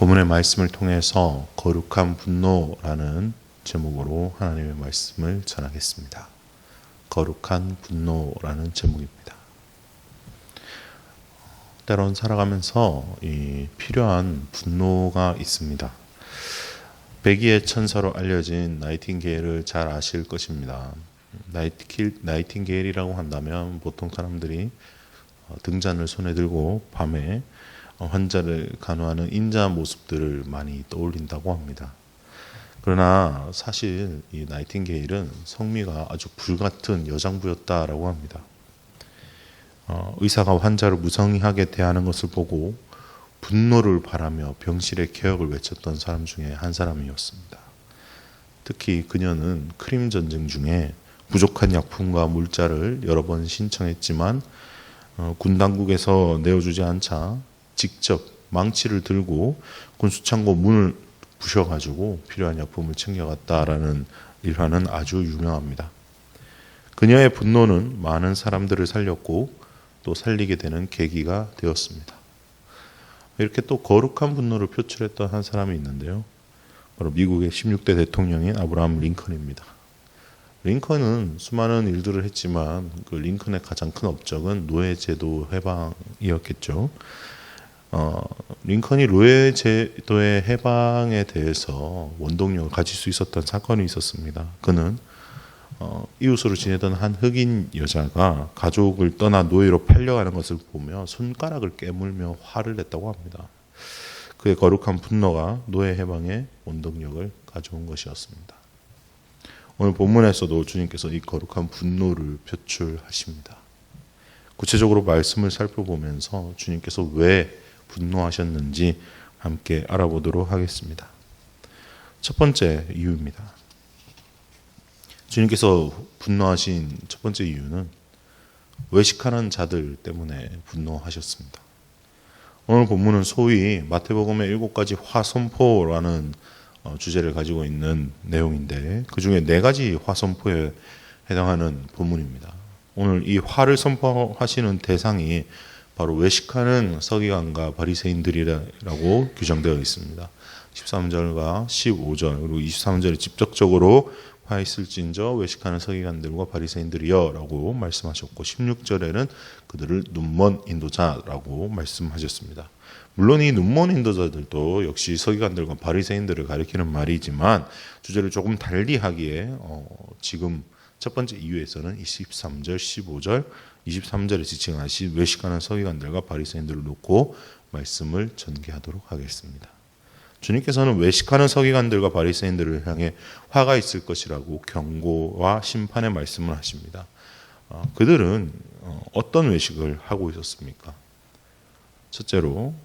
본문의 말씀을 통해서 거룩한 분노라는 제목으로 하나님의 말씀을 전하겠습니다. 거룩한 분노라는 제목입니다. 때론 살아가면서 필요한 분노가 있습니다. 백의의 천사로 알려진 나이팅게일을 잘 아실 것입니다. 나이팅게일이라고 한다면 보통 사람들이 등잔을 손에 들고 밤에 환자를 간호하는 인자 모습들을 많이 떠올린다고 합니다. 그러나 사실 이 나이팅게일은 성미가 아주 불같은 여장부였다라고 합니다. 의사가 환자를 무성의하게 대하는 것을 보고 분노를 바라며 병실의 개혁을 외쳤던 사람 중에 한 사람이었습니다. 특히 그녀는 크림 전쟁 중에 부족한 약품과 물자를 여러 번 신청했지만 군 당국에서 내어주지 않자 직접 망치를 들고 군수창고 문을 부셔가지고 필요한 약품을 챙겨갔다라는 일화는 아주 유명합니다. 그녀의 분노는 많은 사람들을 살렸고 또 살리게 되는 계기가 되었습니다. 이렇게 또 거룩한 분노를 표출했던 한 사람이 있는데요. 바로 미국의 16대 대통령인 아브라함 링컨입니다. 링컨은 수많은 일들을 했지만 그 링컨의 가장 큰 업적은 노예제도 해방이었겠죠. 링컨이 노예제도의 해방에 대해서 원동력을 가질 수 있었던 사건이 있었습니다. 그는 이웃으로 지내던 한 흑인 여자가 가족을 떠나 노예로 팔려가는 것을 보며 손가락을 깨물며 화를 냈다고 합니다. 그의 거룩한 분노가 노예 해방의 원동력을 가져온 것이었습니다. 오늘 본문에서도 주님께서 이 거룩한 분노를 표출하십니다. 구체적으로 말씀을 살펴보면서 주님께서 왜 분노하셨는지 함께 알아보도록 하겠습니다. 첫 번째 이유입니다. 주님께서 분노하신 첫 번째 이유는 외식하는 자들 때문에 분노하셨습니다. 오늘 본문은 소위 마태복음의 7가지 화선포라는 주제를 가지고 있는 내용인데 그 중에 4가지 화선포에 해당하는 본문입니다. 오늘 이 화를 선포하시는 대상이 바로 외식하는 서기관과 바리새인들이라고 규정되어 있습니다. 13절과 15절 그리고 23절에 직접적으로 화 있을진저 외식하는 서기관들과 바리새인들이여 라고 말씀하셨고 16절에는 그들을 눈먼 인도자라고 말씀하셨습니다. 물론 이 눈먼 인도자들도 역시 서기관들과 바리새인들을 가리키는 말이지만 주제를 조금 달리 하기에 지금 첫 번째 이유에서는 23절, 15절, 23절에 지칭하신 외식하는 서기관들과 바리새인들을 놓고 말씀을 전개하도록 하겠습니다. 주님께서는 외식하는 서기관들과 바리새인들을 향해 화가 있을 것이라고 경고와 심판의 말씀을 하십니다. 그들은 어떤 외식을 하고 있었습니까? 첫째로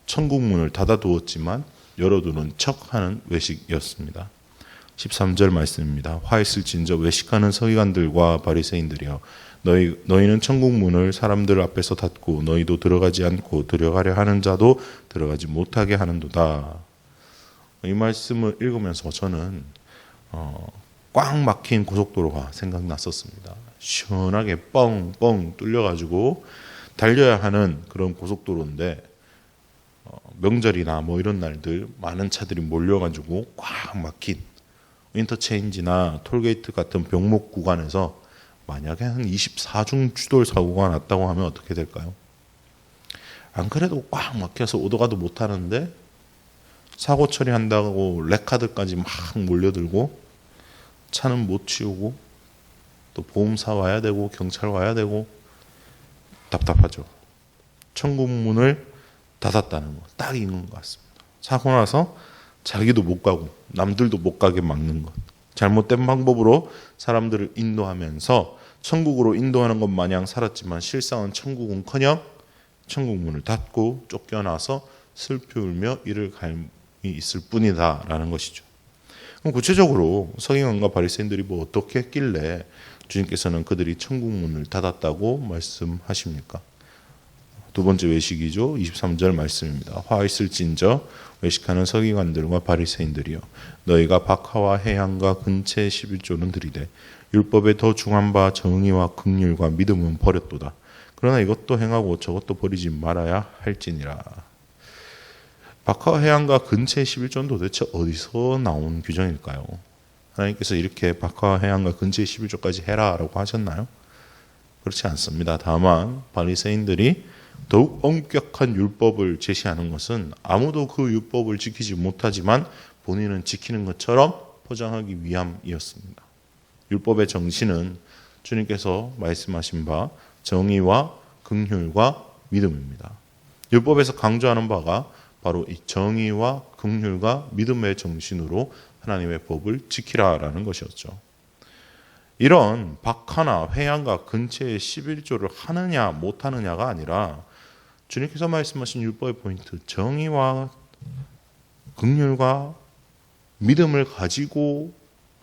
천국 문을 닫아두었지만 열어두는 척하는 외식이었습니다. 13절 말씀입니다. 화 있을진저 외식하는 서기관들과 바리새인들이여 너희는 천국 문을 사람들 앞에서 닫고 너희도 들어가지 않고 들어가려 하는 자도 들어가지 못하게 하는도다. 이 말씀을 읽으면서 저는 꽉 막힌 고속도로가 생각났었습니다. 시원하게 뻥뻥 뚫려가지고 달려야 하는 그런 고속도로인데 명절이나 뭐 이런 날들 많은 차들이 몰려가지고 꽉 막힌 인터체인지나 톨게이트 같은 병목 구간에서 만약에 한 24중 추돌 사고가 났다고 하면 어떻게 될까요? 안 그래도 꽉 막혀서 오도 가도 못하는데 사고 처리한다고 레카드까지 막 몰려들고 차는 못 치우고 또 보험사 와야 되고 경찰 와야 되고 답답하죠. 천국 문을 닫았다는 거 딱 있는 것 같습니다. 사고 나서 자기도 못 가고 남들도 못 가게 막는 것. 잘못된 방법으로 사람들을 인도하면서 천국으로 인도하는 것 마냥 살았지만 실상은 천국은커녕 천국 문을 닫고 쫓겨나서 슬피 울며 이를 갈미 있을 뿐이다라는 것이죠. 그럼 구체적으로 서기관과 바리새인들이 뭐 어떻게 했길래 주님께서는 그들이 천국 문을 닫았다고 말씀하십니까? 두 번째 외식이죠. 23절 말씀입니다. 화 있을진저 외식하는 서기관들과 바리새인들이여 너희가 박하와 해양과 근체 11조는 들이되 율법에 더 중한 바 정의와 긍휼과 믿음은 버렸도다. 그러나 이것도 행하고 저것도 버리지 말아야 할지니라. 박하 해안가 근처의 11조는 도대체 어디서 나온 규정일까요? 하나님께서 이렇게 박하 해안가 근처의 11조까지 해라라고 하셨나요? 그렇지 않습니다. 다만 바리새인들이 더욱 엄격한 율법을 제시하는 것은 아무도 그 율법을 지키지 못하지만 본인은 지키는 것처럼 포장하기 위함이었습니다. 율법의 정신은 주님께서 말씀하신 바 정의와 긍휼과 믿음입니다. 율법에서 강조하는 바가 바로 이 정의와 긍휼과 믿음의 정신으로 하나님의 법을 지키라라는 것이었죠. 이런 박하나 회양과 근처의 11조를 하느냐 못하느냐가 아니라 주님께서 말씀하신 율법의 포인트 정의와 긍휼과 믿음을 가지고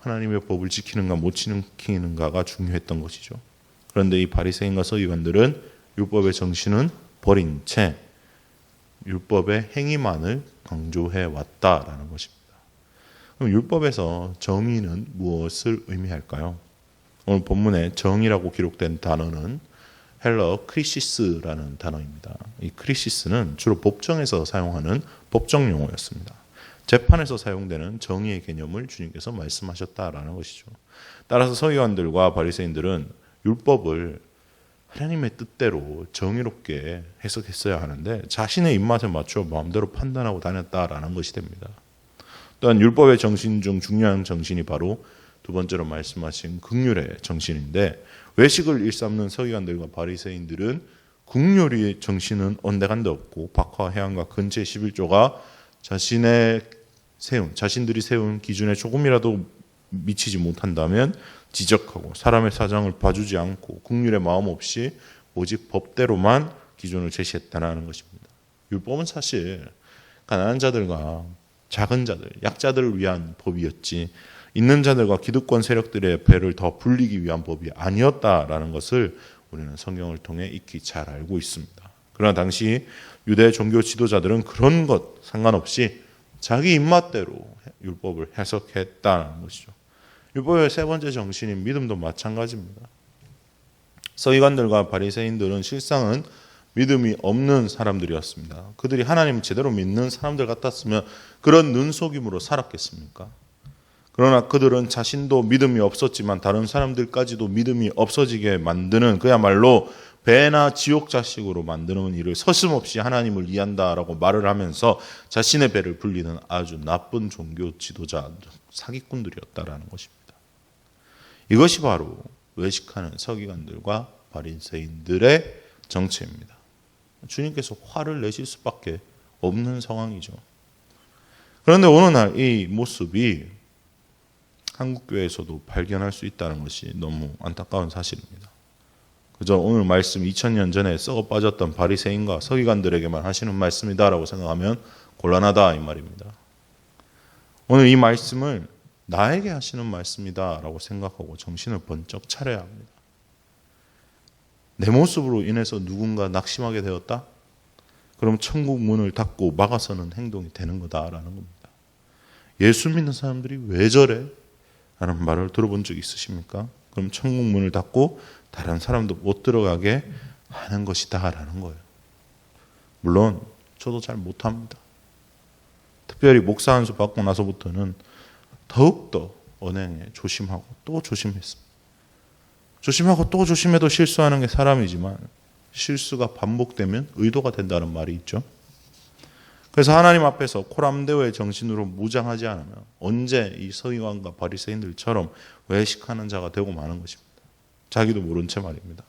하나님의 법을 지키는가 못 지키는가가 중요했던 것이죠. 그런데 이 바리새인과 서기관들은 율법의 정신은 버린 채 율법의 행위만을 강조해 왔다라는 것입니다. 그럼 율법에서 정의는 무엇을 의미할까요? 오늘 본문에 정의라고 기록된 단어는 헬러 크리시스라는 단어입니다. 이 크리시스는 주로 법정에서 사용하는 법정 용어였습니다. 재판에서 사용되는 정의의 개념을 주님께서 말씀하셨다라는 것이죠. 따라서 서기관들과 바리새인들은 율법을 하나님의 뜻대로 정의롭게 해석했어야 하는데 자신의 입맛에 맞춰 마음대로 판단하고 다녔다라는 것이 됩니다. 또한 율법의 정신 중 중요한 정신이 바로 두 번째로 말씀하신 긍휼의 정신인데 외식을 일삼는 서기관들과 바리새인들은 긍휼의 정신은 온데간데 없고 박하 해안과 근처의 11조가 자신들이 세운 기준에 조금이라도 미치지 못한다면 지적하고 사람의 사정을 봐주지 않고 긍휼의 마음 없이 오직 법대로만 기준을 제시했다는 것입니다. 율법은 사실 가난한 자들과 작은 자들, 약자들을 위한 법이었지 있는 자들과 기득권 세력들의 배를 더 불리기 위한 법이 아니었다라는 것을 우리는 성경을 통해 익히 잘 알고 있습니다. 그러나 당시 유대 종교 지도자들은 그런 것 상관없이 자기 입맛대로 율법을 해석했다는 것이죠. 율법의 세 번째 정신인 믿음도 마찬가지입니다. 서기관들과 바리새인들은 실상은 믿음이 없는 사람들이었습니다. 그들이 하나님을 제대로 믿는 사람들 같았으면 그런 눈속임으로 살았겠습니까? 그러나 그들은 자신도 믿음이 없었지만 다른 사람들까지도 믿음이 없어지게 만드는 그야말로 배나 지옥 자식으로 만드는 일을 서슴없이 하나님을 이해한다라고 말을 하면서 자신의 배를 불리는 아주 나쁜 종교 지도자 사기꾼들이었다라는 것입니다. 이것이 바로 외식하는 서기관들과 바리새인들의 정체입니다. 주님께서 화를 내실 수밖에 없는 상황이죠. 그런데 어느 날 이 모습이 한국교회에서도 발견할 수 있다는 것이 너무 안타까운 사실입니다. 그저 오늘 말씀 2000년 전에 썩어 빠졌던 바리새인과 서기관들에게만 하시는 말씀이다라고 생각하면 곤란하다 이 말입니다. 오늘 이 말씀을 나에게 하시는 말씀이다라고 생각하고 정신을 번쩍 차려야 합니다. 내 모습으로 인해서 누군가 낙심하게 되었다? 그럼 천국 문을 닫고 막아서는 행동이 되는 거다라는 겁니다. 예수 믿는 사람들이 왜 저래? 라는 말을 들어본 적 있으십니까? 그럼 천국 문을 닫고 다른 사람도 못 들어가게 하는 것이다 라는 거예요. 물론 저도 잘 못합니다. 특별히 목사 안수 받고 나서부터는 더욱더 언행에 조심하고 또 조심했습니다. 조심하고 또 조심해도 실수하는 게 사람이지만 실수가 반복되면 의도가 된다는 말이 있죠. 그래서 하나님 앞에서 코람데오의 정신으로 무장하지 않으면 언제 이 서기관과 바리새인들처럼 외식하는 자가 되고 마는 것입니다. 자기도 모른 채 말입니다.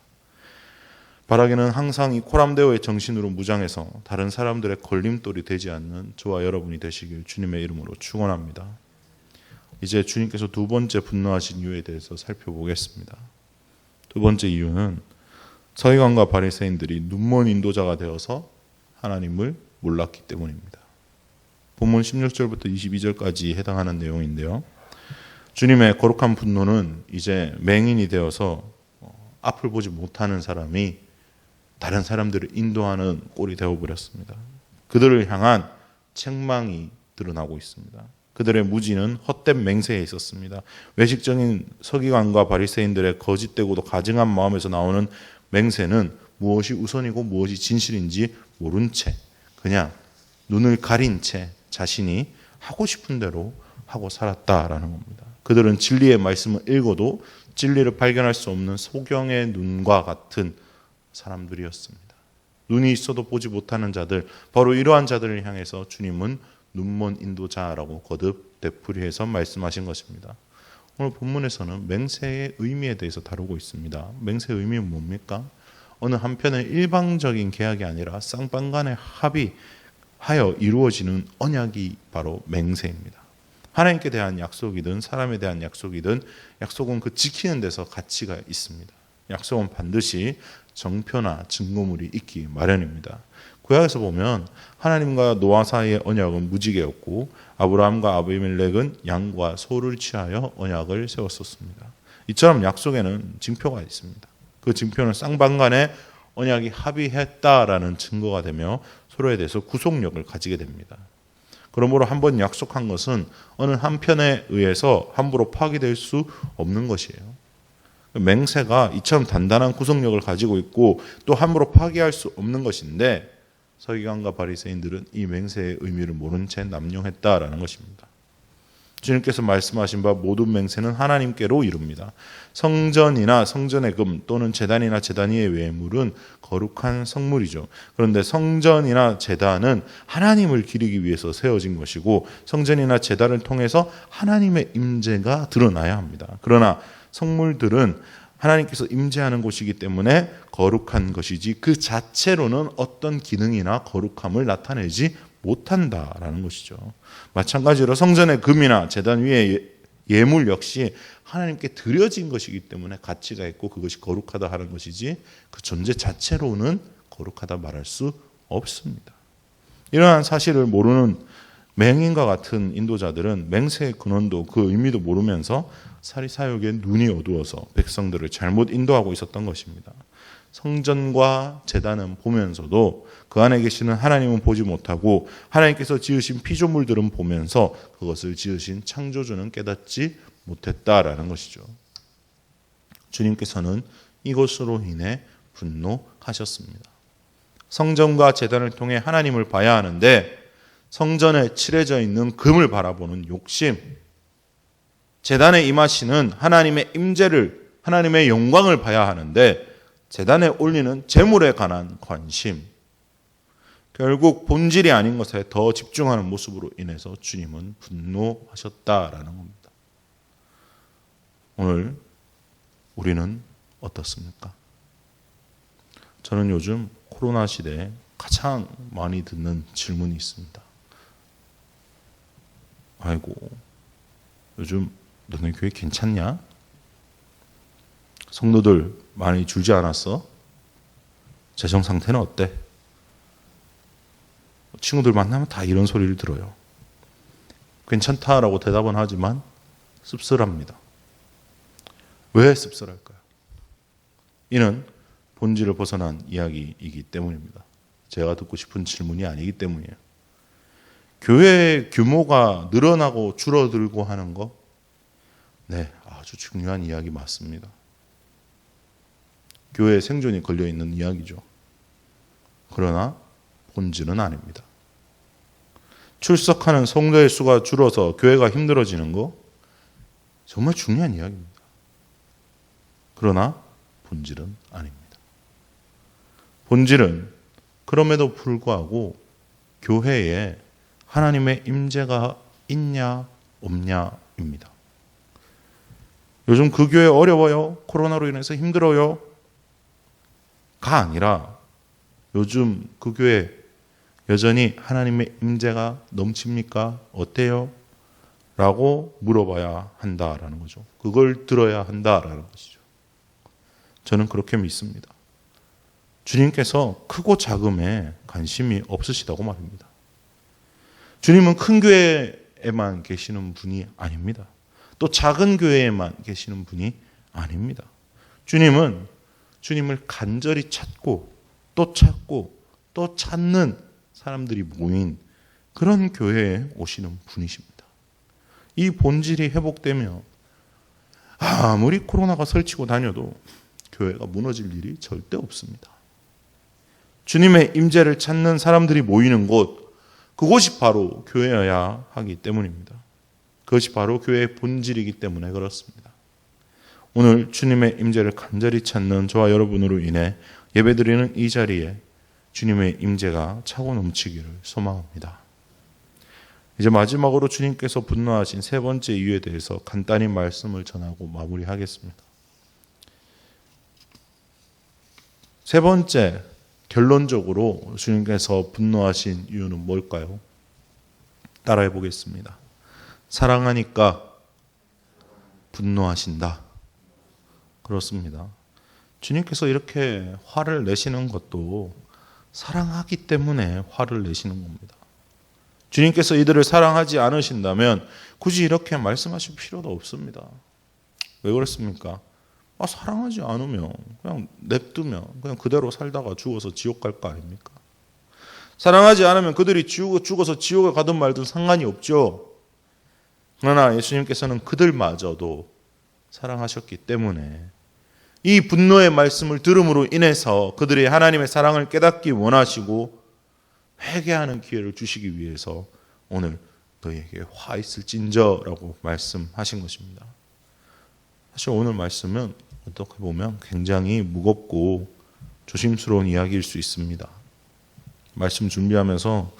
바라기는 항상 이 코람데오의 정신으로 무장해서 다른 사람들의 걸림돌이 되지 않는 저와 여러분이 되시길 주님의 이름으로 축원합니다. 이제 주님께서 두 번째 분노하신 이유에 대해서 살펴보겠습니다. 두 번째 이유는 서기관과 바리새인들이 눈먼 인도자가 되어서 하나님을 몰랐기 때문입니다. 본문 16절부터 22절까지 해당하는 내용인데요. 주님의 거룩한 분노는 이제 맹인이 되어서 앞을 보지 못하는 사람이 다른 사람들을 인도하는 꼴이 되어버렸습니다. 그들을 향한 책망이 드러나고 있습니다. 그들의 무지는 헛된 맹세에 있었습니다. 외식적인 서기관과 바리새인들의 거짓되고도 가증한 마음에서 나오는 맹세는 무엇이 우선이고 무엇이 진실인지 모른 채 그냥 눈을 가린 채 자신이 하고 싶은 대로 하고 살았다라는 겁니다. 그들은 진리의 말씀을 읽어도 진리를 발견할 수 없는 소경의 눈과 같은 사람들이었습니다. 눈이 있어도 보지 못하는 자들, 바로 이러한 자들을 향해서 주님은 눈먼 인도자라고 거듭 되풀이해서 말씀하신 것입니다. 오늘 본문에서는 맹세의 의미에 대해서 다루고 있습니다. 맹세의 의미는 뭡니까? 어느 한편의 일방적인 계약이 아니라 쌍방간의 합의하여 이루어지는 언약이 바로 맹세입니다. 하나님께 대한 약속이든 사람에 대한 약속이든 약속은 그 지키는 데서 가치가 있습니다. 약속은 반드시 정표나 증거물이 있기 마련입니다. 구약에서 보면 하나님과 노아 사이의 언약은 무지개였고 아브라함과 아비멜렉은 양과 소를 취하여 언약을 세웠었습니다. 이처럼 약속에는 징표가 있습니다. 그 징표는 쌍방간에 언약이 합의했다라는 증거가 되며 서로에 대해서 구속력을 가지게 됩니다. 그러므로 한번 약속한 것은 어느 한편에 의해서 함부로 파기될 수 없는 것이에요. 맹세가 이처럼 단단한 구속력을 가지고 있고 또 함부로 파기할 수 없는 것인데 서기관과 바리새인들은 이 맹세의 의미를 모른 채 남용했다라는 것입니다. 주님께서 말씀하신 바 모든 맹세는 하나님께로 이룹니다. 성전이나 성전의 금 또는 제단이나 제단 위의 외물은 거룩한 성물이죠. 그런데 성전이나 제단은 하나님을 기리기 위해서 세워진 것이고 성전이나 제단을 통해서 하나님의 임재가 드러나야 합니다. 그러나 성물들은 하나님께서 임재하는 곳이기 때문에 거룩한 것이지 그 자체로는 어떤 기능이나 거룩함을 나타내지 못한다라는 것이죠. 마찬가지로 성전의 금이나 제단 위의 예물 역시 하나님께 드려진 것이기 때문에 가치가 있고 그것이 거룩하다 하는 것이지 그 존재 자체로는 거룩하다 말할 수 없습니다. 이러한 사실을 모르는 맹인과 같은 인도자들은 맹세의 근원도 그 의미도 모르면서 사리사욕의 눈이 어두워서 백성들을 잘못 인도하고 있었던 것입니다. 성전과 제단은 보면서도 그 안에 계시는 하나님은 보지 못하고 하나님께서 지으신 피조물들은 보면서 그것을 지으신 창조주는 깨닫지 못했다라는 것이죠. 주님께서는 이것으로 인해 분노하셨습니다. 성전과 제단을 통해 하나님을 봐야 하는데 성전에 칠해져 있는 금을 바라보는 욕심, 제단에 임하시는 하나님의 임재를, 하나님의 영광을 봐야 하는데 제단에 올리는 제물에 관한 관심, 결국 본질이 아닌 것에 더 집중하는 모습으로 인해서 주님은 분노하셨다라는 겁니다. 오늘 우리는 어떻습니까? 저는 요즘 코로나 시대에 가장 많이 듣는 질문이 있습니다. 아이고, 요즘 너네 교회 괜찮냐? 성도들 많이 줄지 않았어? 재정 상태는 어때? 친구들 만나면 다 이런 소리를 들어요. 괜찮다라고 대답은 하지만 씁쓸합니다. 왜 씁쓸할까요? 이는 본질을 벗어난 이야기이기 때문입니다. 제가 듣고 싶은 질문이 아니기 때문이에요. 교회의 규모가 늘어나고 줄어들고 하는 거, 네, 아주 중요한 이야기 맞습니다. 교회의 생존이 걸려있는 이야기죠. 그러나 본질은 아닙니다. 출석하는 성도의 수가 줄어서 교회가 힘들어지는 거 정말 중요한 이야기입니다. 그러나 본질은 아닙니다. 본질은 그럼에도 불구하고 교회에 하나님의 임재가 있냐 없냐입니다. 요즘 그 교회 어려워요? 코로나로 인해서 힘들어요? 가 아니라 요즘 그 교회 여전히 하나님의 임재가 넘칩니까? 어때요? 라고 물어봐야 한다라는 거죠. 그걸 들어야 한다라는 것이죠. 저는 그렇게 믿습니다. 주님께서 크고 작음에 관심이 없으시다고 말입니다. 주님은 큰 교회에만 계시는 분이 아닙니다. 또 작은 교회에만 계시는 분이 아닙니다. 주님은 주님을 간절히 찾고 또 찾고 또 찾는 사람들이 모인 그런 교회에 오시는 분이십니다. 이 본질이 회복되면 아무리 코로나가 설치고 다녀도 교회가 무너질 일이 절대 없습니다. 주님의 임재를 찾는 사람들이 모이는 곳, 그것이 바로 교회여야 하기 때문입니다. 그것이 바로 교회의 본질이기 때문에 그렇습니다. 오늘 주님의 임재를 간절히 찾는 저와 여러분으로 인해 예배드리는 이 자리에 주님의 임재가 차고 넘치기를 소망합니다. 이제 마지막으로 주님께서 분노하신 세 번째 이유에 대해서 간단히 말씀을 전하고 마무리하겠습니다. 세 번째, 결론적으로 주님께서 분노하신 이유는 뭘까요? 따라해 보겠습니다. 사랑하니까 분노하신다. 그렇습니다. 주님께서 이렇게 화를 내시는 것도 사랑하기 때문에 화를 내시는 겁니다. 주님께서 이들을 사랑하지 않으신다면 굳이 이렇게 말씀하실 필요도 없습니다. 왜 그렇습니까? 사랑하지 않으면 그냥 냅두면 그냥 그대로 살다가 죽어서 지옥 갈 거 아닙니까? 사랑하지 않으면 그들이 죽어서 지옥에 가든 말든 상관이 없죠. 그러나 예수님께서는 그들마저도 사랑하셨기 때문에 이 분노의 말씀을 들음으로 인해서 그들이 하나님의 사랑을 깨닫기 원하시고 회개하는 기회를 주시기 위해서 오늘 너희에게 화 있을진저라고 말씀하신 것입니다. 사실 오늘 말씀은 어떻게 보면 굉장히 무겁고 조심스러운 이야기일 수 있습니다. 말씀 준비하면서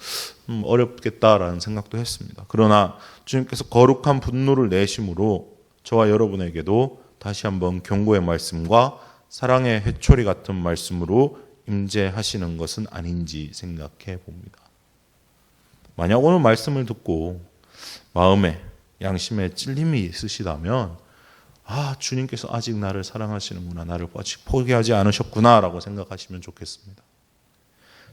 어렵겠다라는 생각도 했습니다. 그러나 주님께서 거룩한 분노를 내심으로 저와 여러분에게도 다시 한번 경고의 말씀과 사랑의 회초리 같은 말씀으로 임재하시는 것은 아닌지 생각해 봅니다. 만약 오늘 말씀을 듣고 마음에 양심에 찔림이 있으시다면 주님께서 아직 나를 사랑하시는구나, 나를 아직 포기하지 않으셨구나 라고 생각하시면 좋겠습니다.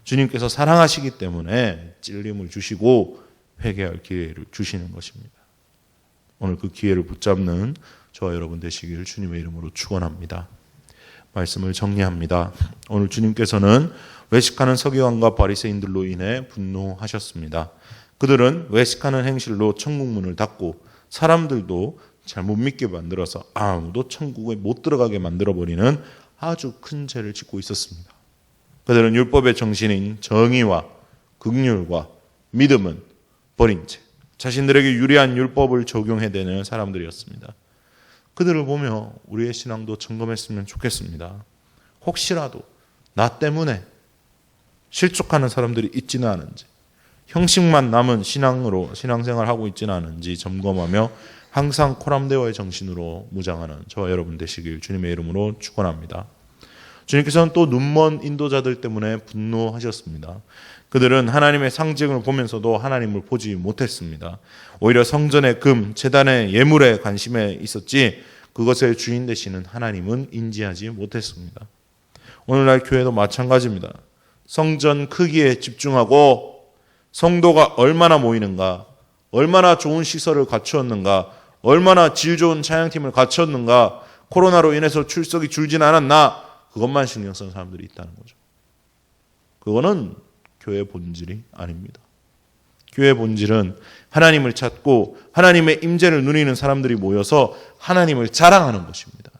주님께서 사랑하시기 때문에 찔림을 주시고 회개할 기회를 주시는 것입니다. 오늘 그 기회를 붙잡는 저와 여러분 되시기를 주님의 이름으로 축원합니다. 말씀을 정리합니다. 오늘 주님께서는 외식하는 서기관과 바리새인들로 인해 분노하셨습니다. 그들은 외식하는 행실로 천국 문을 닫고 사람들도 잘못 믿게 만들어서 아무도 천국에 못 들어가게 만들어버리는 아주 큰 죄를 짓고 있었습니다. 그들은 율법의 정신인 정의와 긍휼과 믿음은 버린 채 자신들에게 유리한 율법을 적용해대는 사람들이었습니다. 그들을 보며 우리의 신앙도 점검했으면 좋겠습니다. 혹시라도 나 때문에 실족하는 사람들이 있지는 않은지, 형식만 남은 신앙으로 신앙생활하고 있지는 않은지 점검하며 항상 코람데오의 정신으로 무장하는 저와 여러분 되시길 주님의 이름으로 축원합니다. 주님께서는 또 눈먼 인도자들 때문에 분노하셨습니다. 그들은 하나님의 상징을 보면서도 하나님을 보지 못했습니다. 오히려 성전의 금, 제단의 예물에 관심에 있었지 그것의 주인 되시는 하나님은 인지하지 못했습니다. 오늘날 교회도 마찬가지입니다. 성전 크기에 집중하고 성도가 얼마나 모이는가, 얼마나 좋은 시설을 갖추었는가, 얼마나 질 좋은 찬양팀을 갖췄는가, 코로나로 인해서 출석이 줄진 않았나, 그것만 신경 쓰는 사람들이 있다는 거죠. 그거는 교회의 본질이 아닙니다. 교회의 본질은 하나님을 찾고 하나님의 임재를 누리는 사람들이 모여서 하나님을 자랑하는 것입니다.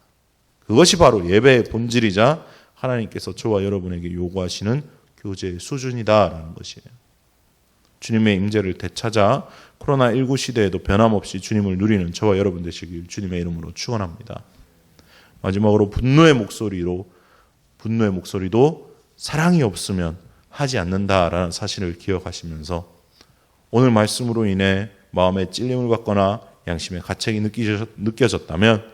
그것이 바로 예배의 본질이자 하나님께서 저와 여러분에게 요구하시는 교제의 수준이다라는 것이에요. 주님의 임재를 되찾아 코로나19 시대에도 변함없이 주님을 누리는 저와 여러분 되시길 주님의 이름으로 축원합니다. 마지막으로 분노의 목소리도 사랑이 없으면 하지 않는다라는 사실을 기억하시면서 오늘 말씀으로 인해 마음에 찔림을 받거나 양심의 가책이 느껴졌다면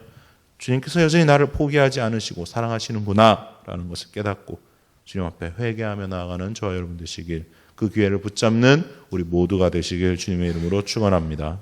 주님께서 여전히 나를 포기하지 않으시고 사랑하시는구나 라는 것을 깨닫고 주님 앞에 회개하며 나아가는 저와 여러분 되시길, 그 기회를 붙잡는 우리 모두가 되시길 주님의 이름으로 축원합니다.